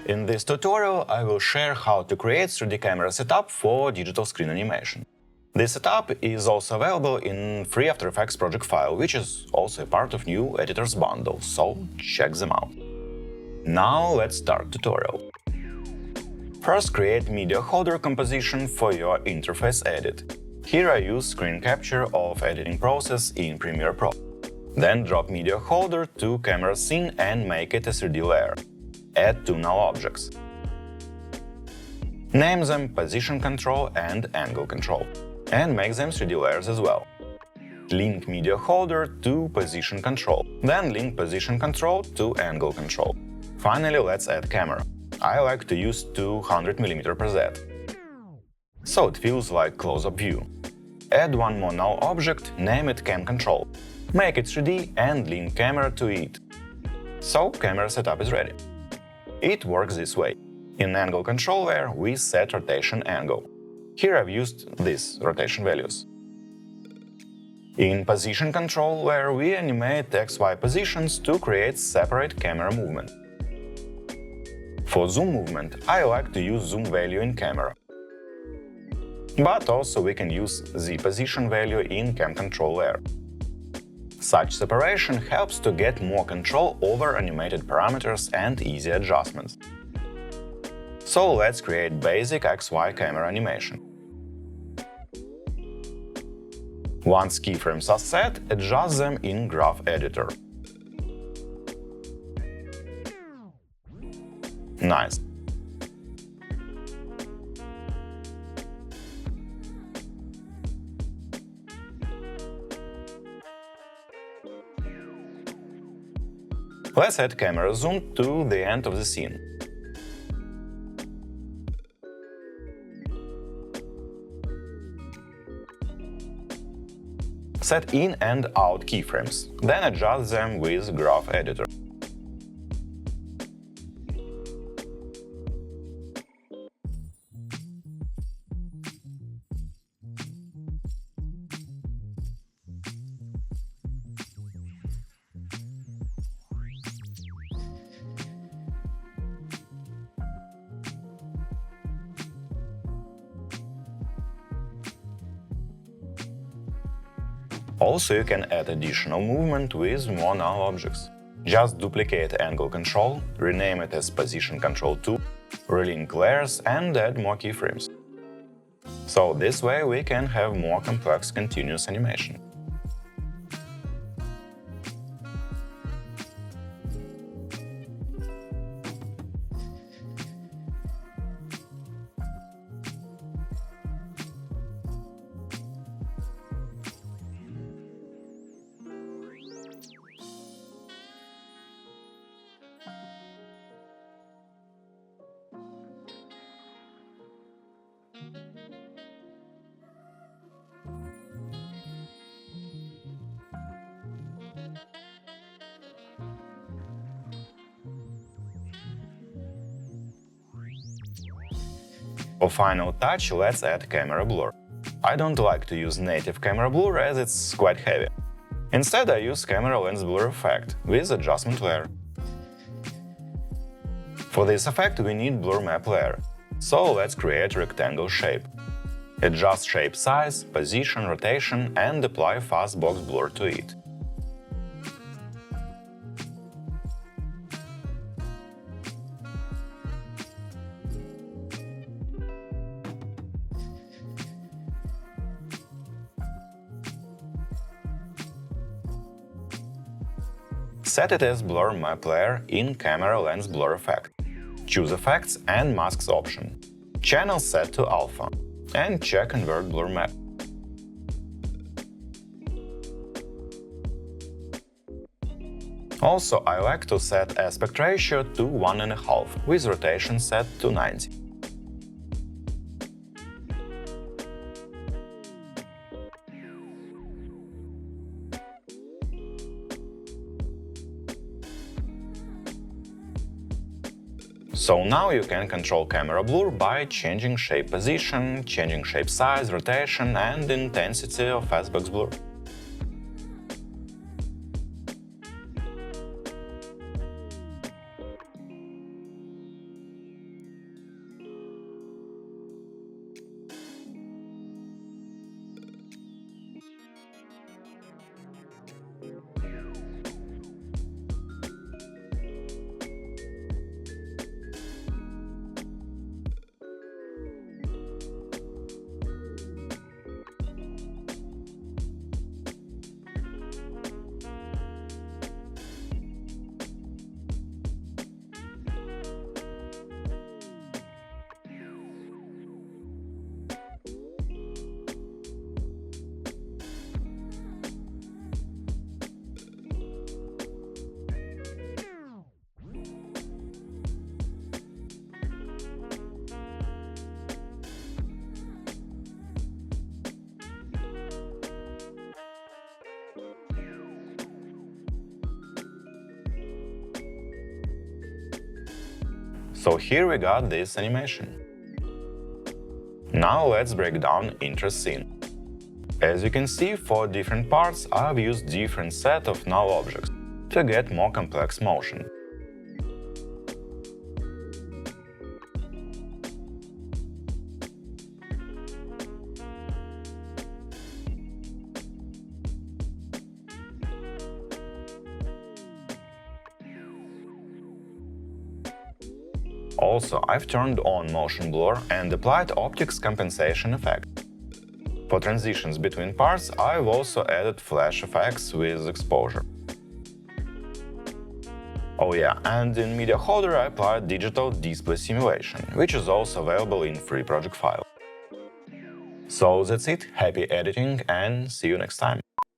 In this tutorial, I will share how to create 3D camera setup for digital screen animation. This setup is also available in free After Effects project file, which is also a part of new Editors bundle, so check them out. Now let's start tutorial. First, create media holder composition for your interface edit. Here I use screen capture of editing process in Premiere Pro. Then drop media holder to camera scene and make it a 3D layer. Add two null objects. Name them Position Control and Angle Control, and make them 3D layers as well. Link media holder to Position Control, then link Position Control to Angle Control. Finally, let's add camera. I like to use 200mm per Z, so it feels like close-up view. Add one more null object, name it Cam Control. Make it 3D and link camera to it. So camera setup is ready. It works this way. In Angle Control layer, we set rotation angle. Here I've used these rotation values. In Position Control layer, we animate XY positions to create separate camera movement. For zoom movement, I like to use zoom value in camera. But also we can use the position value in Cam Control layer. Such separation helps to get more control over animated parameters and easy adjustments. So let's create basic XY camera animation. Once keyframes are set, adjust them in Graph Editor. Nice. Let's add camera zoom to the end of the scene. Set in and out keyframes, then adjust them with Graph Editor. Also, you can add additional movement with more null objects. Just duplicate Angle Control, rename it as Position Control 2, relink layers and add more keyframes. So this way we can have more complex continuous animation. For final touch, let's add camera blur. I don't like to use native camera blur as it's quite heavy. Instead, I use camera lens blur effect with adjustment layer. For this effect, we need blur map layer, so let's create a rectangle shape. Adjust shape size, position, rotation, and apply fast box blur to it. Set it as Blur Map layer in Camera Lens Blur effect. Choose Effects and Masks option. Channel set to Alpha. And check Convert Blur Map. Also, I like to set aspect ratio to 1.5, with rotation set to 90. So now you can control camera blur by changing shape position, changing shape size, rotation and intensity of fastbox blur. So here we got this animation. Now let's break down interest scene. As you can see, for different parts I've used different set of null objects to get more complex motion. Also, I've turned on motion blur and applied optics compensation effect. For transitions between parts, I've also added flash effects with exposure. Oh yeah, and in Media Holder I applied digital display simulation, which is also available in free project file. So that's it, happy editing and see you next time!